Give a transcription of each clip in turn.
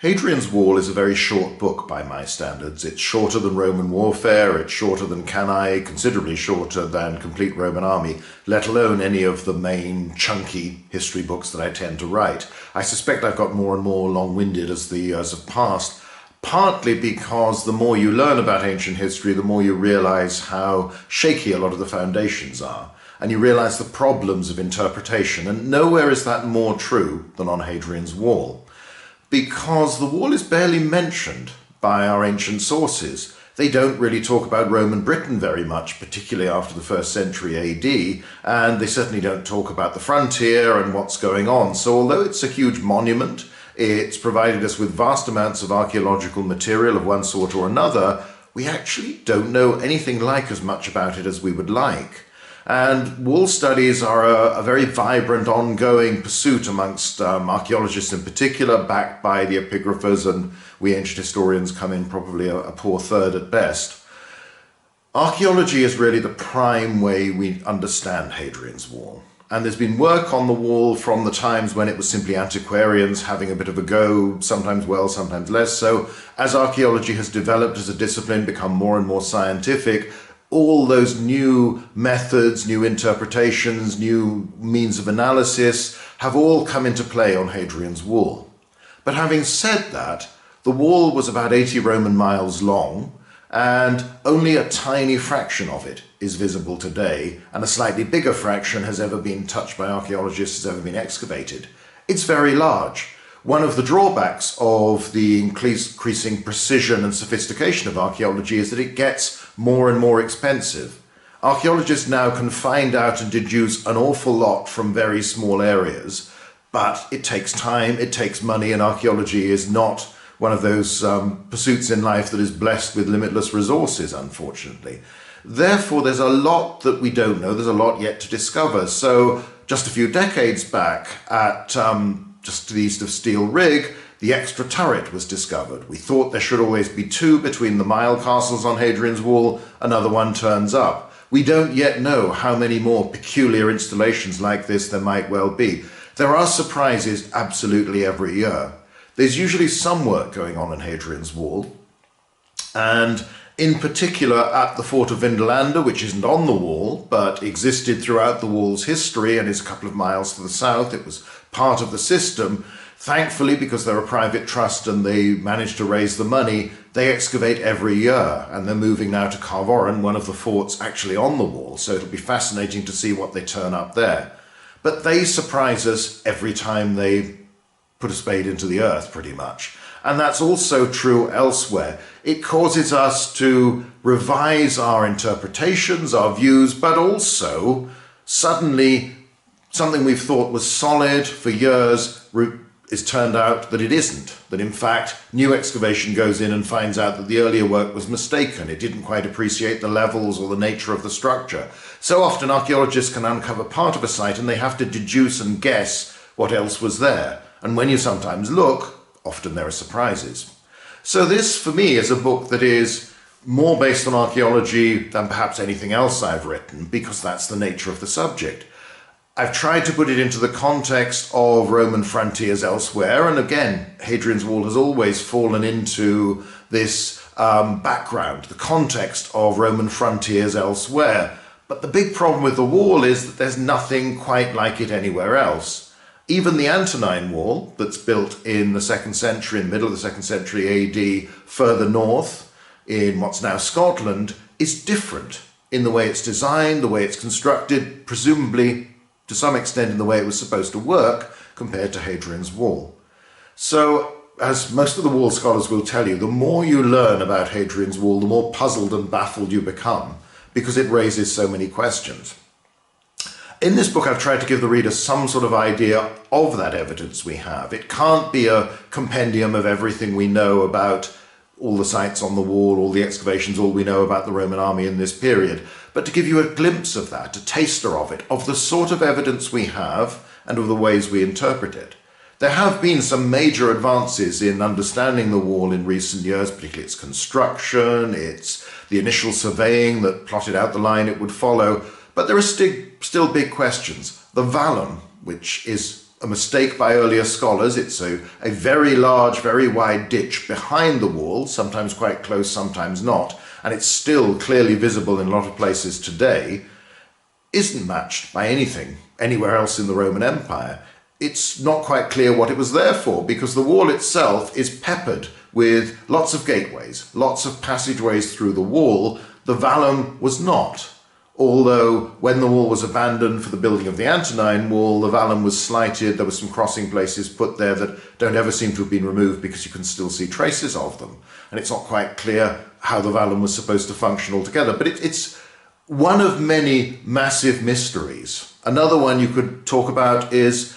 Hadrian's Wall is a very short book by my standards. It's shorter than Roman warfare, it's shorter than Cannae, considerably shorter than Complete Roman Army, let alone any of the main chunky history books that I tend to write. I suspect I've got more and more long-winded as the years have passed, partly because the more you learn about ancient history, the more you realize how shaky a lot of the foundations are, and you realize the problems of interpretation, and nowhere is that more true than on Hadrian's Wall. Because the wall is barely mentioned by our ancient sources. They don't really talk about Roman Britain very much, particularly after the 1st century AD, and they certainly don't talk about the frontier and what's going on. So although it's a huge monument, it's provided us with vast amounts of archaeological material of one sort or another, we actually don't know anything like as much about it as we would like. And wall studies are a very vibrant, ongoing pursuit amongst archaeologists in particular, backed by the epigraphers, and we ancient historians come in probably a poor third at best. Archaeology is really the prime way we understand Hadrian's Wall. And there's been work on the wall from the times when it was simply antiquarians having a bit of a go, sometimes well, sometimes less so. As archaeology has developed as a discipline, become more and more scientific, all those new methods, new interpretations, new means of analysis have all come into play on Hadrian's Wall. But having said that, the wall was about 80 Roman miles long, and only a tiny fraction of it is visible today, and a slightly bigger fraction has ever been touched by archaeologists, has ever been excavated. It's very large. One of the drawbacks of the increasing precision and sophistication of archaeology is that it gets more and more expensive. Archaeologists now can find out and deduce an awful lot from very small areas, but it takes time, it takes money, and archaeology is not one of those pursuits in life that is blessed with limitless resources, unfortunately. Therefore, there's a lot that we don't know, there's a lot yet to discover. So just a few decades back at just to the east of Steel Rig, the extra turret was discovered. We thought there should always be two between the mile castles on Hadrian's Wall. Another one turns up. We don't yet know how many more peculiar installations like this there might well be. There are surprises absolutely every year. There's usually some work going on Hadrian's Wall, and in particular at the fort of Vindolanda, which isn't on the wall, but existed throughout the wall's history and is a couple of miles to the south. It was part of the system. Thankfully, because they're a private trust and they managed to raise the money, they excavate every year, and they're moving now to Carvoren, one of the forts actually on the wall, so it'll be fascinating to see what they turn up there. But they surprise us every time they put a spade into the earth, pretty much. And that's also true elsewhere. It causes us to revise our interpretations, our views, but also suddenly something we've thought was solid for years is turned out that it isn't. That in fact, new excavation goes in and finds out that the earlier work was mistaken. It didn't quite appreciate the levels or the nature of the structure. So often archaeologists can uncover part of a site and they have to deduce and guess what else was there. And when you sometimes look, often there are surprises. So this, for me, is a book that is more based on archaeology than perhaps anything else I've written, because that's the nature of the subject. I've tried to put it into the context of Roman frontiers elsewhere, and again, Hadrian's Wall has always fallen into this background, the context of Roman frontiers elsewhere. But the big problem with the wall is that there's nothing quite like it anywhere else. Even the Antonine Wall, that's built in the 2nd century, in the middle of the 2nd century AD, further north, in what's now Scotland, is different in the way it's designed, the way it's constructed, presumably to some extent in the way it was supposed to work, compared to Hadrian's Wall. So, as most of the wall scholars will tell you, the more you learn about Hadrian's Wall, the more puzzled and baffled you become, because it raises so many questions. In this book, I've tried to give the reader some sort of idea of that evidence we have. It can't be a compendium of everything we know about all the sites on the wall, all the excavations, all we know about the Roman army in this period, but to give you a glimpse of that, a taster of it, of the sort of evidence we have and of the ways we interpret it. There have been some major advances in understanding the wall in recent years, particularly its construction, its the initial surveying that plotted out the line it would follow, but there are still big questions. The vallum, which is a mistake by earlier scholars. It's a very large, very wide ditch behind the wall, sometimes quite close, sometimes not, and it's still clearly visible in a lot of places today, isn't matched by anything anywhere else in the Roman Empire. It's not quite clear what it was there for, because the wall itself is peppered with lots of gateways, lots of passageways through the wall. The vallum was not. Although when the wall was abandoned for the building of the Antonine Wall, the vallum was slighted, there were some crossing places put there that don't ever seem to have been removed because you can still see traces of them. And it's not quite clear how the vallum was supposed to function altogether. But it's one of many massive mysteries. Another one you could talk about is,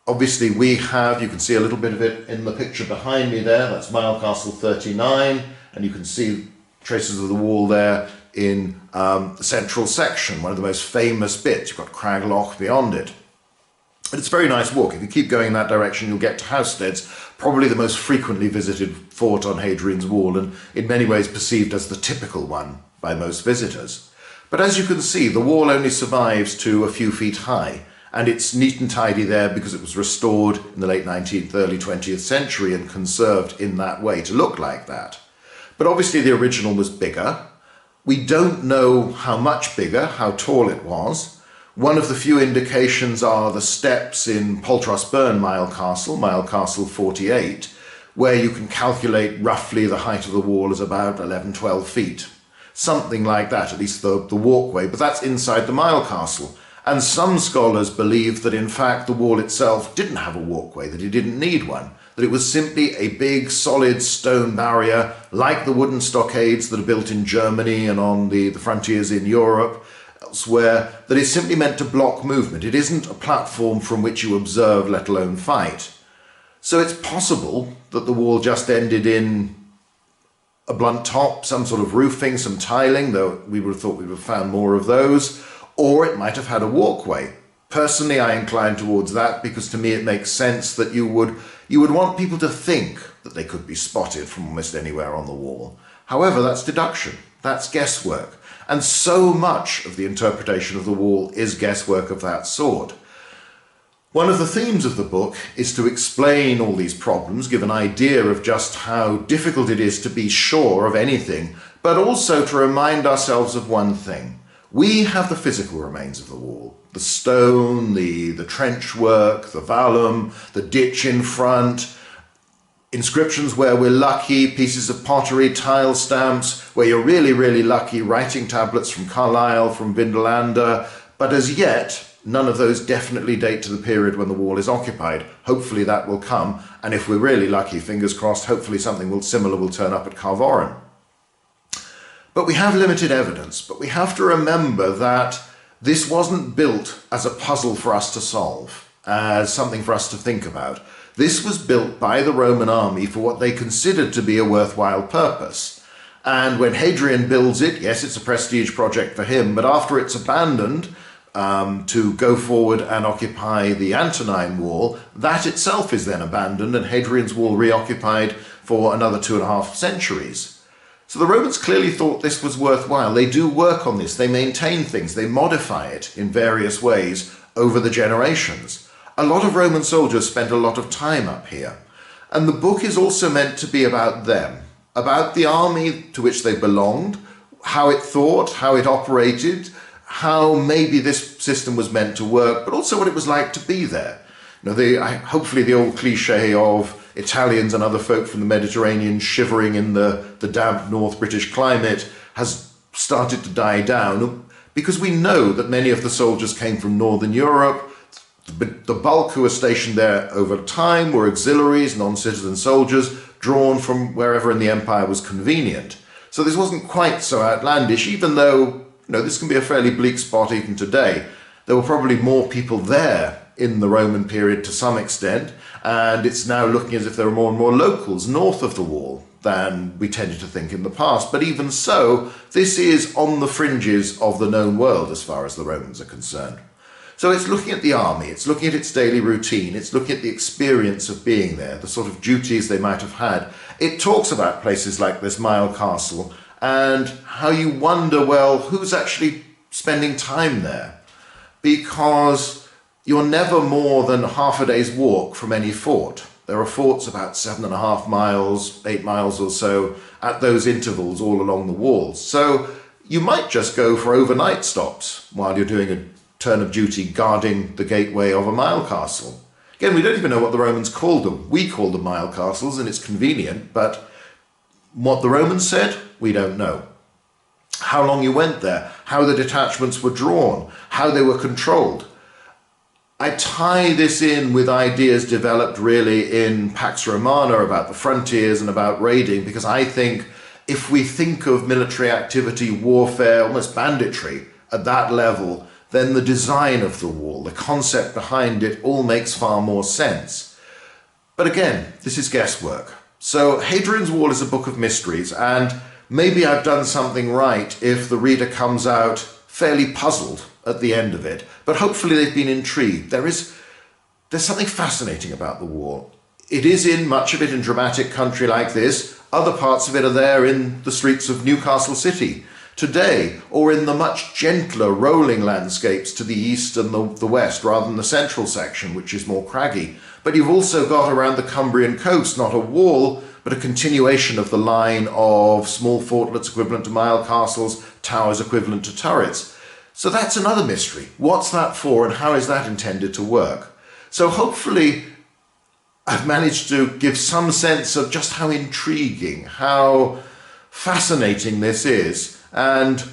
obviously you can see a little bit of it in the picture behind me there, that's Mile Castle 39, and you can see traces of the wall there in the central section, one of the most famous bits. You've got Crag Loch beyond it. And it's a very nice walk. If you keep going in that direction, you'll get to Housesteads, probably the most frequently visited fort on Hadrian's Wall, and in many ways perceived as the typical one by most visitors. But as you can see, the wall only survives to a few feet high, and it's neat and tidy there because it was restored in the late 19th, early 20th century and conserved in that way to look like that. But obviously the original was bigger. We don't know how much bigger, how tall it was. One of the few indications are the steps in Poltros Burn Mile Castle 48, where you can calculate roughly the height of the wall as about 11, 12 feet. Something like that, at least the walkway, but that's inside the Mile Castle. And some scholars believe that in fact the wall itself didn't have a walkway, that it didn't need one, that it was simply a big solid stone barrier like the wooden stockades that are built in Germany and on the frontiers in Europe, elsewhere, that is simply meant to block movement. It isn't a platform from which you observe, let alone fight. So it's possible that the wall just ended in a blunt top, some sort of roofing, some tiling, though we would have thought we would have found more of those, or it might have had a walkway. Personally, I incline towards that because to me it makes sense that you would want people to think that they could be spotted from almost anywhere on the wall. However, that's deduction, that's guesswork, and so much of the interpretation of the wall is guesswork of that sort. One of the themes of the book is to explain all these problems, give an idea of just how difficult it is to be sure of anything, but also to remind ourselves of one thing. We have the physical remains of the wall, the stone, the trench work, the vallum, the ditch in front, inscriptions where we're lucky, pieces of pottery, tile stamps, where you're really, really lucky, writing tablets from Carlisle, from Vindolanda, but as yet, none of those definitely date to the period when the wall is occupied. Hopefully that will come, and if we're really lucky, fingers crossed, hopefully something similar will turn up at Carvoren. But we have limited evidence, but we have to remember that this wasn't built as a puzzle for us to solve, as something for us to think about. This was built by the Roman army for what they considered to be a worthwhile purpose. And when Hadrian builds it, yes, it's a prestige project for him, but after it's abandoned to go forward and occupy the Antonine Wall, that itself is then abandoned and Hadrian's Wall reoccupied for another 2.5 centuries. So the Romans clearly thought this was worthwhile. They do work on this, they maintain things, they modify it in various ways over the generations. A lot of Roman soldiers spent a lot of time up here. And the book is also meant to be about them, about the army to which they belonged, how it thought, how it operated, how maybe this system was meant to work, but also what it was like to be there. You know, hopefully the old cliche of Italians and other folk from the Mediterranean shivering in the damp North British climate has started to die down because we know that many of the soldiers came from Northern Europe. The bulk who were stationed there over time were auxiliaries, non-citizen soldiers, drawn from wherever in the empire was convenient. So this wasn't quite so outlandish, even though this can be a fairly bleak spot even today. There were probably more people there in the Roman period to some extent, and it's now looking as if there are more and more locals north of the wall than we tended to think in the past. But even so, this is on the fringes of the known world as far as the Romans are concerned. So it's looking at the army, it's looking at its daily routine, it's looking at the experience of being there, the sort of duties they might have had. It talks about places like this Mile Castle and how you wonder, well, who's actually spending time there? Because you're never more than half a day's walk from any fort. There are forts about 7.5 miles, 8 miles or so at those intervals all along the walls. So you might just go for overnight stops while you're doing a turn of duty guarding the gateway of a mile castle. Again, we don't even know what the Romans called them. We call them mile castles, and it's convenient, but what the Romans said, we don't know. How long you went there, how the detachments were drawn, how they were controlled. I tie this in with ideas developed really in Pax Romana about the frontiers and about raiding, because I think if we think of military activity, warfare, almost banditry at that level, then the design of the wall, the concept behind it, all makes far more sense. But again, this is guesswork. So Hadrian's Wall is a book of mysteries, and maybe I've done something right if the reader comes out fairly puzzled at the end of it, but hopefully they've been intrigued. There's something fascinating about the wall. It is in much of it in dramatic country like this. Other parts of it are there in the streets of Newcastle City today, or in the much gentler rolling landscapes to the east and the west, rather than the central section, which is more craggy. But you've also got around the Cumbrian coast not a wall, but a continuation of the line of small fortlets equivalent to mile castles, towers equivalent to turrets. So that's another mystery. What's that for, and how is that intended to work? So hopefully I've managed to give some sense of just how intriguing, how fascinating this is. And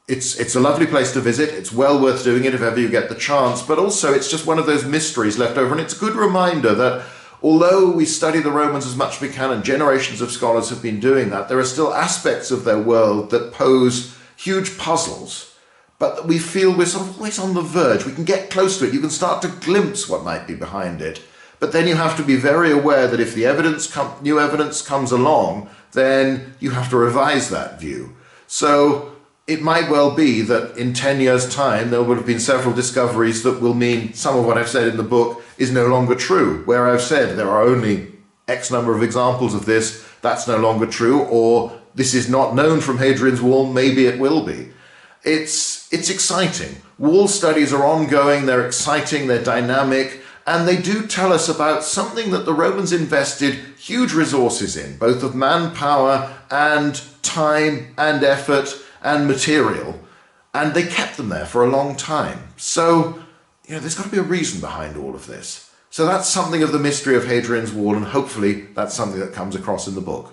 it's a lovely place to visit. It's well worth doing it if ever you get the chance. But also it's just one of those mysteries left over. And it's a good reminder that although we study the Romans as much as we can, and generations of scholars have been doing that, there are still aspects of their world that pose huge puzzles, but that we feel we're sort of always on the verge. We can get close to it. You can start to glimpse what might be behind it. But then you have to be very aware that if the new evidence comes along, then you have to revise that view. So it might well be that in 10 years' time, there would have been several discoveries that will mean some of what I've said in the book is no longer true. Where I've said there are only X number of examples of this, that's no longer true, or this is not known from Hadrian's Wall, maybe it will be. It's exciting. Wall studies are ongoing, they're exciting, they're dynamic, and they do tell us about something that the Romans invested huge resources in, both of manpower and time and effort and material, and they kept them there for a long time. So, there's got to be a reason behind all of this. So that's something of the mystery of Hadrian's Wall, and hopefully that's something that comes across in the book.